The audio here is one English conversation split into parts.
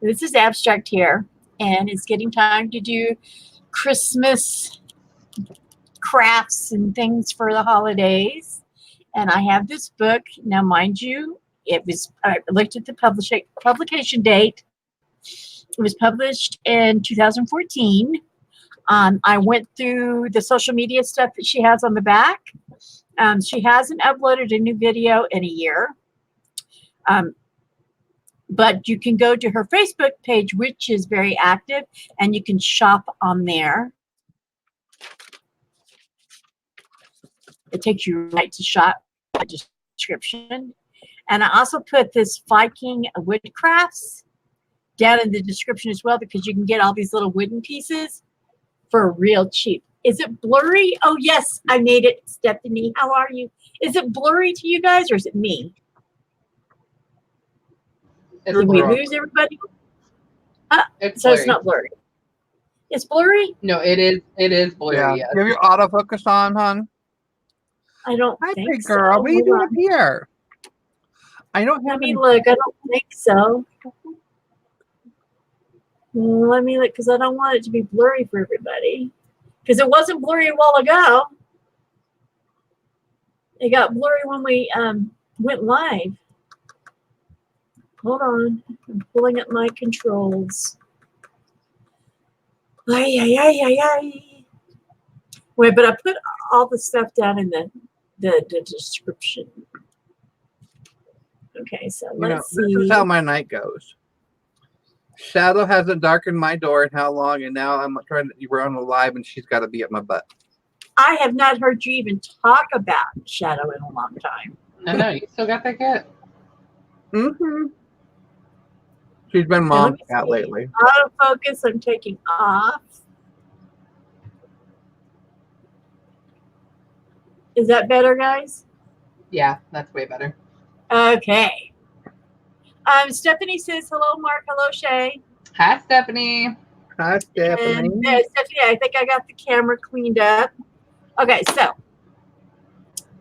This is abstract here, and it's getting time to do Christmas crafts and things for the holidays. And I have this book. Now, mind you, I looked at the publication date. It was published in 2014. I went through the social media stuff that she has on the back. She hasn't uploaded a new video in a year. But you can go to her Facebook page, which is very active, and you can shop on there. It takes you right to shop description. And I also put this Viking woodcrafts down in the description as well, because you can get all these little wooden pieces for real cheap. Is it blurry? Oh, yes, I made it. Stephanie, how are you? Is it blurry to you guys, or is it me? Did we lose everybody? It's not blurry. It's blurry? No, it is blurry. Yeah. Yes. You have your autofocus on, hon? I don't Hi, think big girl. so. What are you doing up here? I don't have Let me look. I don't think so. Let me look, because I don't want it to be blurry for everybody. Because it wasn't blurry a while ago. It got blurry when we went live. Hold on. I'm pulling up my controls. Ay, ay, ay, ay, ay. Wait, but I put all the stuff down in the description. Okay, so let's see. This is how my night goes. Shadow hasn't darkened my door in how long, and now I'm trying to run live, and she's got to be at my butt. I have not heard you even talk about Shadow in a long time. I know, you still got that cat. Mm-hmm. She's been mom cat lately. Autofocus, I'm taking off. Is that better, guys? Yeah, that's way better. Okay. Stephanie says, hello, Mark. Hello, Shay. Hi, Stephanie. Hi, Stephanie. And, Stephanie, I think I got the camera cleaned up. Okay, so.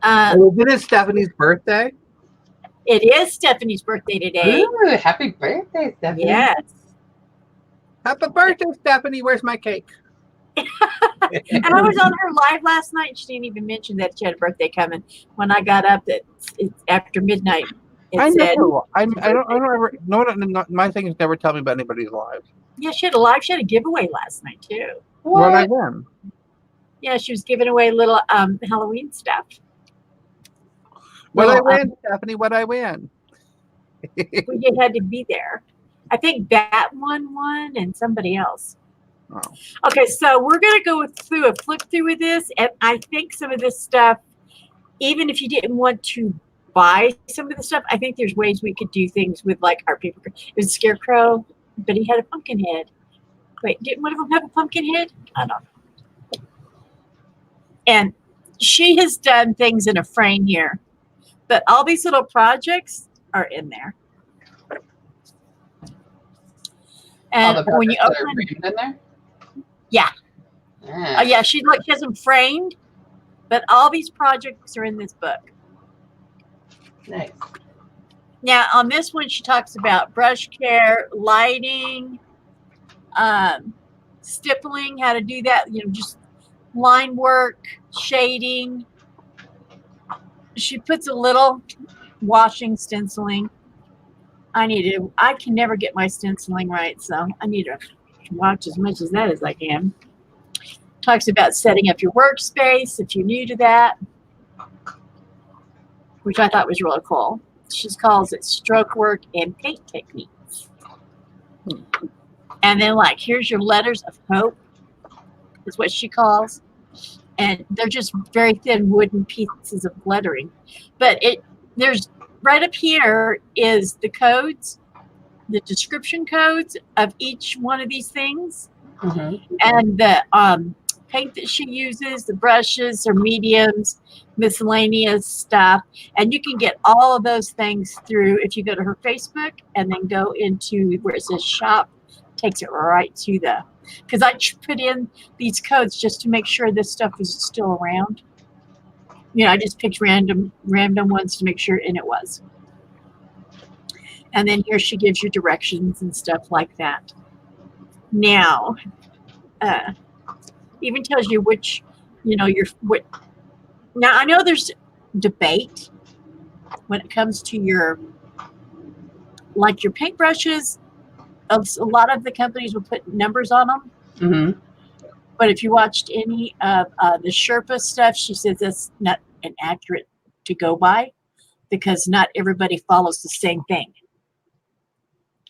It is Stephanie's birthday? It is Stephanie's birthday today. Ooh, happy birthday, Stephanie. Yes. Happy birthday, Stephanie. Where's my cake? And I was on her live last night, and she didn't even mention that she had a birthday coming. When I got up, it's after midnight. I don't ever. No, my thing is never tell me about anybody's lives. Yeah, she had a giveaway last night too. What I win? Yeah, she was giving away little Halloween stuff. What I win, Stephanie? What I win? You had to be there. I think Bat won and somebody else. Oh. Okay, so we're going to go through a flip through with this, and I think some of this stuff, even if you didn't want to buy some of the stuff, I think there's ways we could do things with, like, our paper. It was a scarecrow, but he had a pumpkin head. Wait, didn't one of them have a pumpkin head? I don't know. And she has done things in a frame here, but all these little projects are in there. And when you open in there? Yeah. Yeah, she has them framed, but all these projects are in this book. Nice. Now, on this one, she talks about brush care, lighting, stippling, how to do that, just line work, shading. She puts a little washing, stenciling. I can never get my stenciling right, so I need to watch as much as that as I can. Talks about setting up your workspace if you're new to that, which I thought was really cool. She calls it stroke work and paint techniques. And then, here's your letters of hope, is what she calls. And they're just very thin wooden pieces of lettering. But there's right up here is the codes, the description codes of each one of these things. Mm-hmm. And the paint that she uses, the brushes, her mediums, miscellaneous stuff. And you can get all of those things through if you go to her Facebook and then go into where it says shop, takes it right to because I put in these codes just to make sure this stuff was still around. I just picked random ones to make sure, and it was. And then here she gives you directions and stuff like that. Now, even tells you which, what. Now I know there's debate when it comes to your paintbrushes. A lot of the companies will put numbers on them. Mm-hmm. But if you watched any of the Sherpa stuff, she says that's not an accurate to go by because not everybody follows the same thing.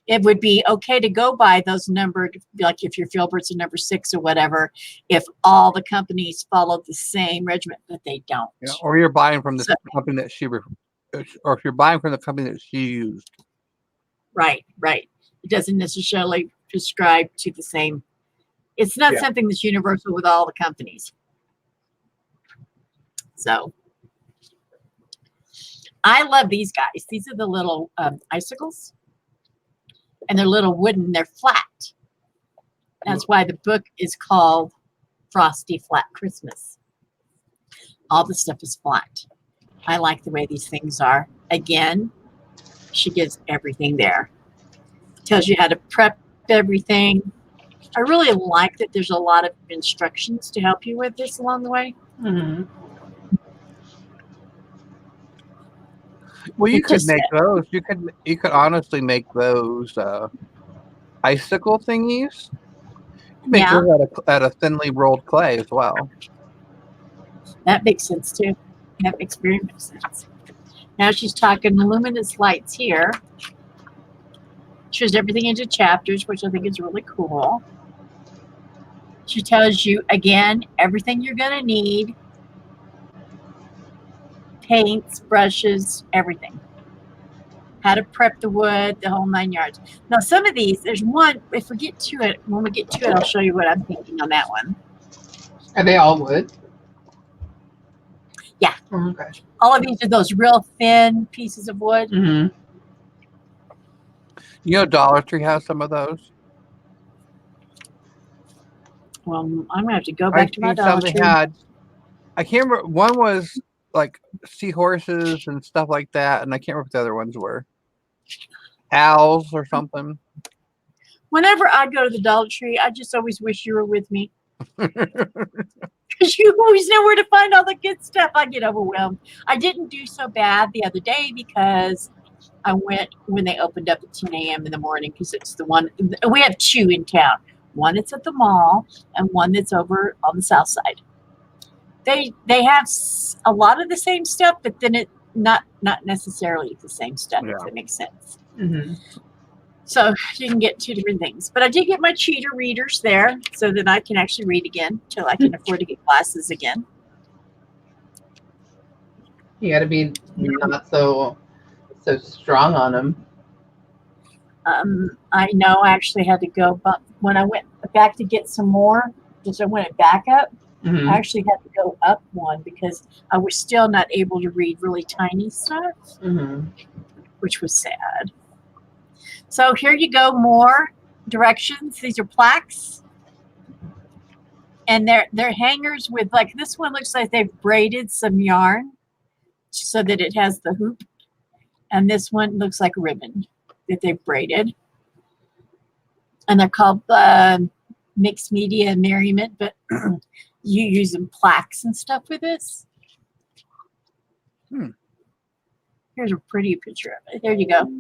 It would be okay to go by those numbered, like if your Filbert's a number 6 or whatever, if all the companies follow the same regiment, but they don't. Yeah, or you're buying from the company that or if you're buying from the company that she used. Right. It doesn't necessarily prescribe to the same. It's not something that's universal with all the companies. So I love these guys. These are the little icicles. And they're little wooden. They're flat. That's why the book is called Frosty Flat Christmas. All the stuff is flat. I like the way these things are. Again, she gives everything there. Tells you how to prep everything. I really like that there's a lot of instructions to help you with this along the way. Mm-hmm. Well, you could make those. You could honestly make those icicle thingies. You make those out of thinly rolled clay as well. That makes sense too. That makes very much sense. Now she's talking luminous lights here. Shows everything into chapters, which I think is really cool. She tells you, again, everything you're going to need. Paints, brushes, everything. How to prep the wood, the whole 9 yards. Now, some of these, there's one, if we get to it, when we get to it, I'll show you what I'm thinking on that one. Are they all wood? Yeah. Oh, okay. All of these are those real thin pieces of wood. Mm-hmm. You know, Dollar Tree has some of those. Well, I'm going to have to go back to my Dollar Tree. I can't remember. One was like seahorses and stuff like that, and I can't remember what the other ones were. Owls or something. Whenever I go to the Dollar Tree, I just always wish you were with me. Because you always know where to find all the good stuff. I get overwhelmed. I didn't do so bad the other day because I went when they opened up at 10 a.m. in the morning because it's the one. We have two in town. One that's at the mall and one that's over on the south side. They have a lot of the same stuff, but then it not necessarily the same stuff, if that makes sense. Mm-hmm. So you can get two different things. But I did get my cheater readers there so that I can actually read again until I can afford to get glasses again. You got to be not so strong on them. I know I actually had to go, but when I went back to get some more, because I went back up, Mm-hmm. I actually had to go up one because I was still not able to read really tiny stuff, Mm-hmm. which was sad. So here you go, more directions. These are plaques. And they're hangers with, like, this one looks like they've braided some yarn so that it has the hoop. And this one looks like ribbon that they've braided. And they're called mixed media merriment, but you use them plaques and stuff with this. Here's a pretty picture of it. There you go.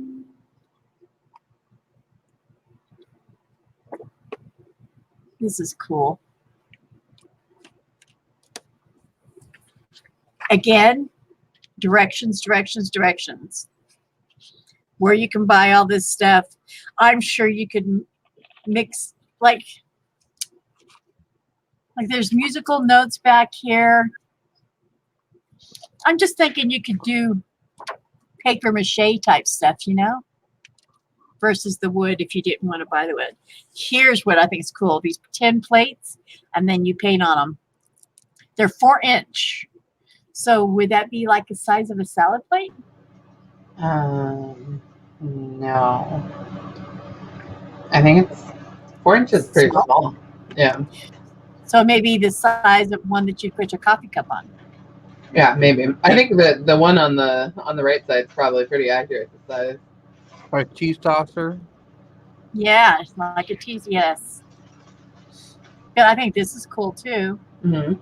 This is cool. Again, directions. Where you can buy all this stuff. I'm sure you could mix, like there's musical notes back here. I'm just thinking you could do paper mache type stuff, you know, versus the wood if you didn't want to buy the wood. Here's what I think is cool. These 10 plates, and then you paint on them. They're 4-inch. So would that be like the size of a salad plate? No. I think it's 4 inches pretty small. Yeah. So maybe the size of one that you put your coffee cup on. Yeah, maybe. I think the one on the right side is probably pretty accurate the size. Or a cheese saucer. Yeah, it's like a tease. Yes. But I think this is cool too. Mm-hmm.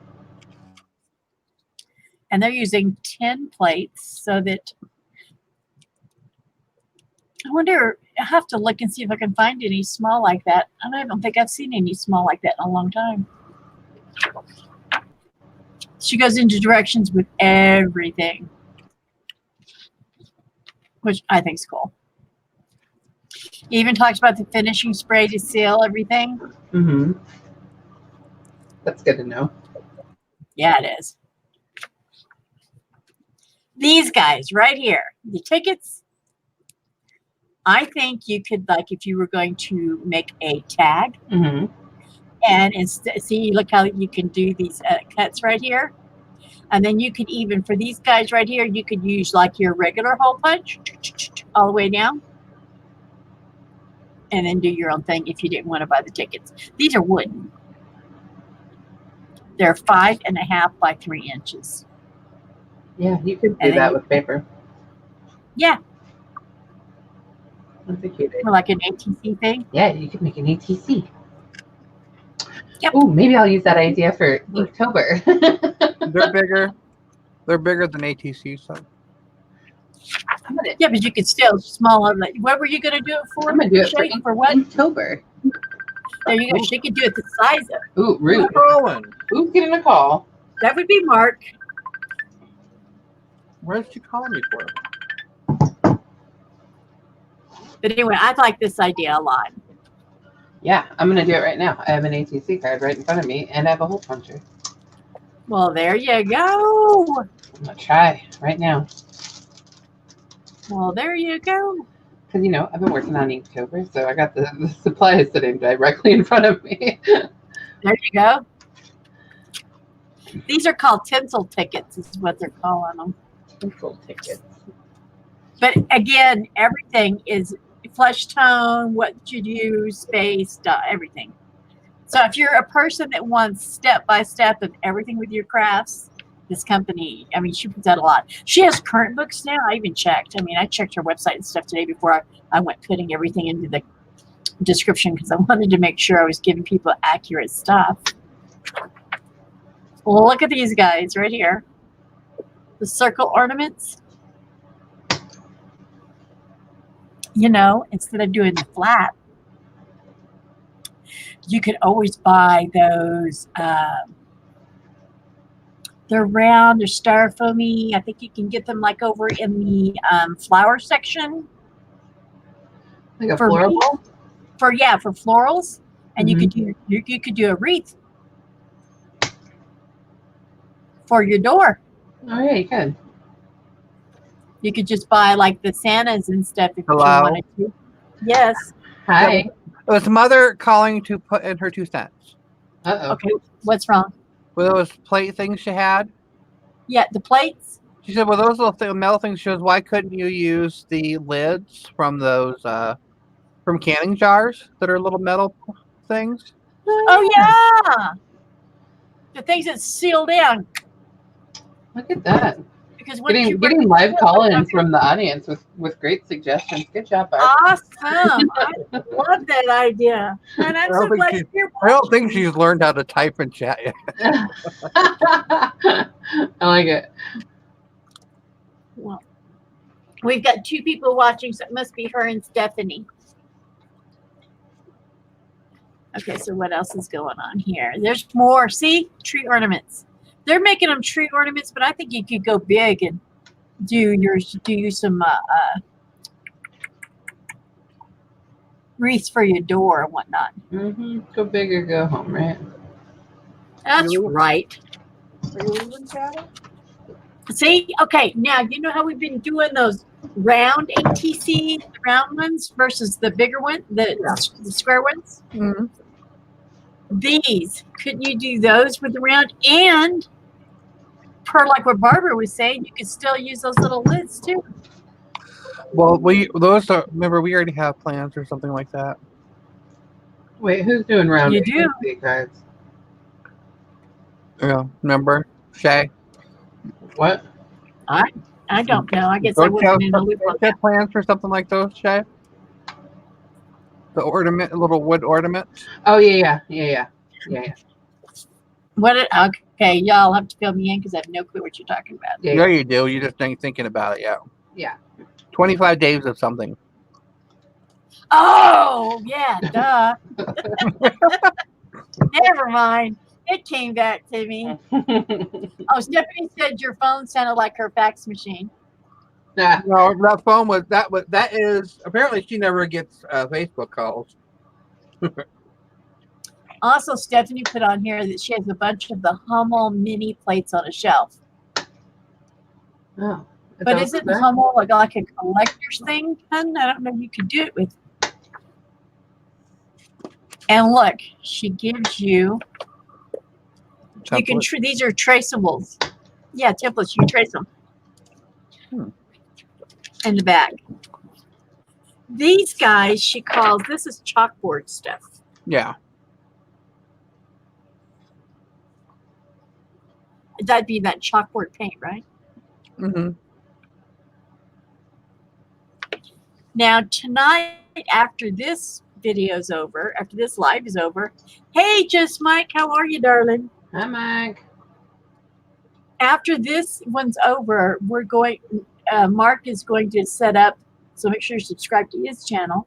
And they're using tin plates so that I wonder. I have to look and see if I can find any small like that. And I don't think I've seen any small like that in a long time. She goes into directions with everything, which I think is cool. He even talks about the finishing spray to seal everything. Mm-hmm. That's good to know. Yeah, it is. These guys right here, the tickets. I think you could, like, if you were going to make a tag, Mm-hmm. and instead, see, look how you can do these cuts right here. And then you could even, for these guys right here, you could use like your regular hole punch all the way down. And then do your own thing if you didn't want to buy the tickets. These are wooden. They're 5.5 by 3 inches. Yeah, you could do And then that with paper. Yeah, That's a cute idea. for like an ATC thing. Yeah, you could make an ATC. Yep. Oh, maybe I'll use that idea for Inktober. They're bigger. They're bigger than ATC. So Yeah, but you could still smaller. Like, what were you going to do it for? I'm gonna do it Shay? for For what? Inktober. There you go. She could do it the size of. Ooh, rude. Colin, Who's getting a call? That would be Mark. where's she calling me for? But anyway, I like this idea a lot. Yeah, I'm gonna do it right now. I have an ATC card right in front of me, and I have a hole puncher. Well, there you go. I'm gonna try right now. Well, there you go. Because, I've been working on Inktober, so I got the supplies sitting directly in front of me. There you go. These are called tinsel tickets, is what they're calling them. Tinsel tickets. But again, everything is flesh tone, what you do, space, everything. So if you're a person that wants step by step of everything with your crafts, this company, I mean, she puts out a lot. She has current books now. I even checked. I mean, I checked her website and stuff today before I went putting everything into the description because I wanted to make sure I was giving people accurate stuff. Well, look at these guys right here. The circle ornaments. Instead of doing the flat, you could always buy those. They're round, they're styrofoamy. I think you can get them like over in the flower section. Like a For floral me? bowl? For florals, and you could do a wreath for your door. Oh, yeah, you could. You could just buy like the Santas and stuff if Hello? you wanted to. Yes. Hi. It was Mother calling to put in her 2 cents. Uh-oh. Okay. What's wrong? With those plate things she had. Yeah, the plates. She said, well, those little metal things, she goes, why couldn't you use the lids from those, from canning jars that are little metal things? Oh yeah, the things that seal down. Look at that. Because when Getting live call-ins from the audience with great suggestions. Good job, Barb. Awesome. I love that idea. And I'm so glad you're I don't think she's learned how to type and chat yet. I like it. Well, we've got 2 people watching, so it must be her and Stephanie. Okay, so what else is going on here? There's more. See? Tree ornaments. They're making them tree ornaments, but I think you could go big and do some wreaths for your door and whatnot. Mm-hmm. Go big or go home, right? That's right. Are you leaving, Shadow? See? Okay, now you know how we've been doing those round ATC, the round ones versus the bigger one, the square ones? Mm-hmm. These, couldn't you do those with the round? And per like what Barbara was saying, you could still use those little lids too. Well, remember, we already have plans or something like that. Wait, who's doing round You do? ATC cards? Yeah, remember? Shay? What? I don't know. I guess I wasn't in the loop on Don't you that. have plans for something like those, Shay? The ornament, little wood ornaments. Oh yeah. Okay, y'all have to fill me in because I have no clue what you're talking about. Yeah. No, you do. You just ain't thinking about it yet. Yeah. 25 days of something. Oh, yeah, duh. Never mind. It came back to me. Oh, Stephanie said your phone sounded like her fax machine. Nah. No, that phone was that is apparently she never gets Facebook calls. Also, Stephanie put on here that she has a bunch of the Hummel mini plates on a shelf. Oh. But isn't Hummel like a collector's thing? Hun? I don't know if you could do it with. And look, she gives you. You can. These are traceables. Yeah, templates. You can trace them. In the back. These guys, she calls. This is chalkboard stuff. Yeah. That'd be that chalkboard paint, right? Mm-hmm. Now, tonight, after this video's over, after this live is over, hey, Just Mike, how are you, darling? Hi, Mike. After this one's over, we're going, Mark is going to set up, so make sure you subscribe to his channel.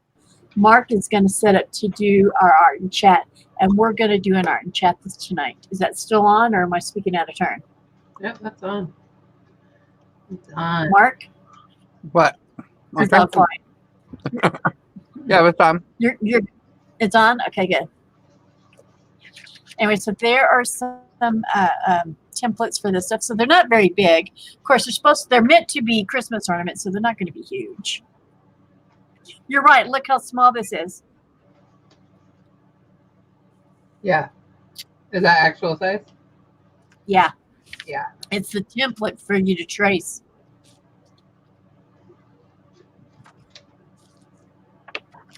Mark is going to set up to do our art and chat, and we're going to do an art and chat this tonight. Is that still on, or am I speaking out of turn? Yep, that's on. It's on. Mark? What? It's on fine. Yeah, it's on. It's on? Okay, good. Anyway, so there are some templates for this stuff. So they're not very big. Of course, they're meant to be Christmas ornaments, so they're not going to be huge. You're right. Look how small this is. Yeah. Is that actual size? Yeah. Yeah. It's the template for you to trace.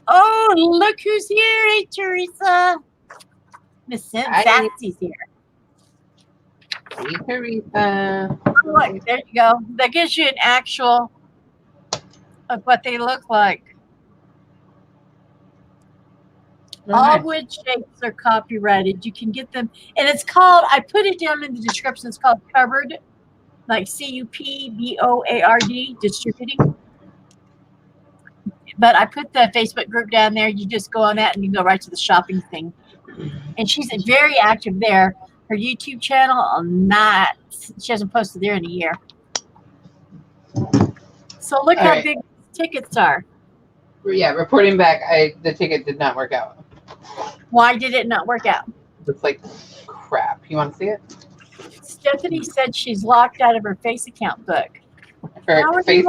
Oh, look who's here. Hey, Teresa. Miss Satsy's here. Hey, Teresa. Oh, look, there you go. That gives you an actual of what they look like. All wood shapes are copyrighted. You can get them. And it's called, I put it down in the description. It's called Covered, like CUPBOARD, distributing. But I put the Facebook group down there. You just go on that and you go right to the shopping thing. And she's very active there. Her YouTube channel, she hasn't posted there in a year. So look how big tickets are. Yeah, reporting back, the ticket did not work out. Why did it not work out? It's like crap. You want to see it? Stephanie said she's locked out of her face account book. Her face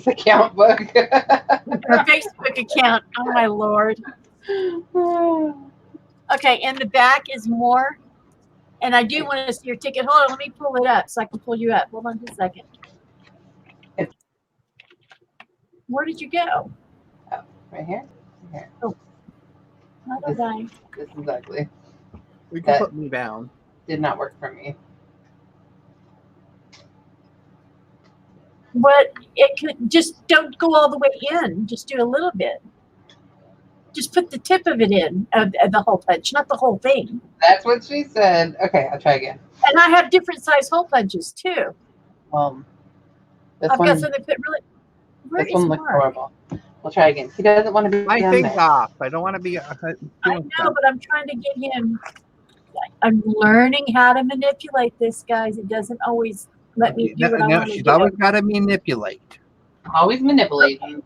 account book. Her Facebook account. Oh, my Lord. Okay, in the back is more. And I do want to see your ticket. Hold on, let me pull it up so I can pull you up. Hold on just a second. Where did you go? Oh, right here. Here. Oh. This is ugly. You can put me down. Did not work for me. But it could just don't go all the way in. Just do a little bit. Just put the tip of it in, of the hole punch, not the whole thing. That's what she said. Okay, I'll try again. And I have different size hole punches too. This I've one, got something put really. This one looks horrible. We'll try again. He doesn't want to be My thing's off. I don't want to be. I know, but I'm trying to get him. I'm learning how to manipulate this, guys. It doesn't always let me do what I want to do. She's always got to manipulate. Always manipulating.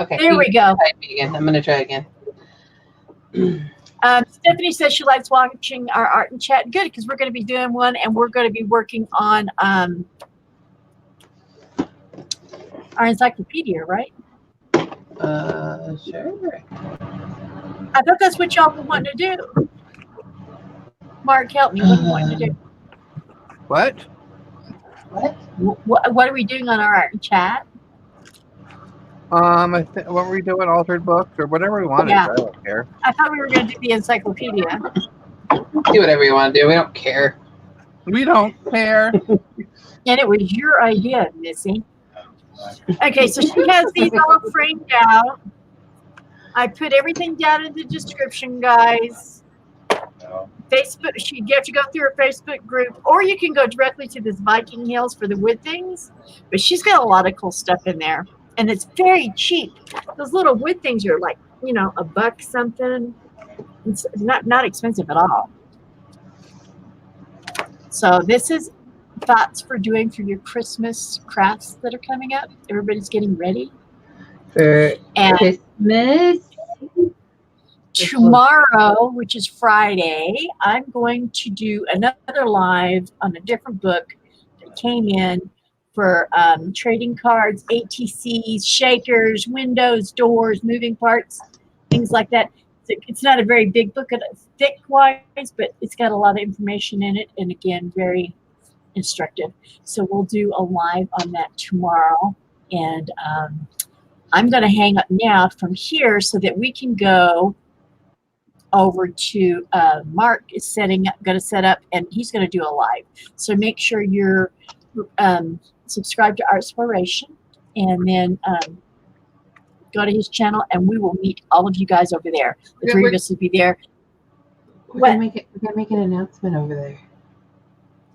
Okay. There we go. I'm going to try again. Stephanie says she likes watching our art and chat. Good, because we're going to be doing one, and we're going to be working on our encyclopedia, right? Sure. I thought that's what y'all were wanting to do. Mark, help me. What do you want to do? What? What are we doing on our art and chat? What were we doing? Altered books or whatever we wanted. Yeah. I don't care. I thought we were going to do the encyclopedia. Do whatever you want to do. We don't care. We don't care. And it was your idea, Missy. Okay, so she has these all framed out. I put everything down in the description, guys. Facebook, you have to go through her Facebook group, or you can go directly to this Viking Hills for the wood things. But she's got a lot of cool stuff in there, and it's very cheap. Those little wood things are like, $1 something. It's not expensive at all. So this is thoughts for doing for your Christmas crafts that are coming up. Everybody's getting ready. For And Christmas. tomorrow, which is Friday, I'm going to do another live on a different book that came in for trading cards, ATCs, shakers, windows, doors, moving parts, things like that. It's not a very big book, thick-wise, but it's got a lot of information in it, and again, very instructive. So we'll do a live on that tomorrow, and I'm going to hang up now from here so that we can go over to Mark is going to set up, and he's going to do a live. So make sure you're subscribed to Artspiration, and then go to his channel, and we will meet all of you guys over there. The three of us will be there. We're gonna make an announcement over there.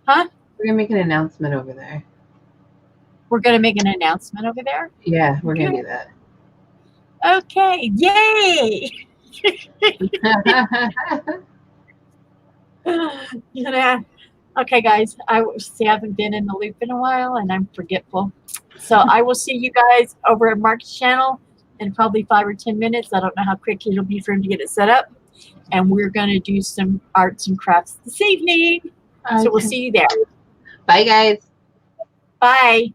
Huh? We're gonna make an announcement over there. We're going to make an announcement over there? Yeah, we're gonna do that. Okay. Yay! Okay, guys. I haven't been in the loop in a while, and I'm forgetful. So I will see you guys over at Mark's channel in probably 5 or 10 minutes. I don't know how quick it'll be for him to get it set up. And we're going to do some arts and crafts this evening. So we'll see you there. Bye, guys. Bye.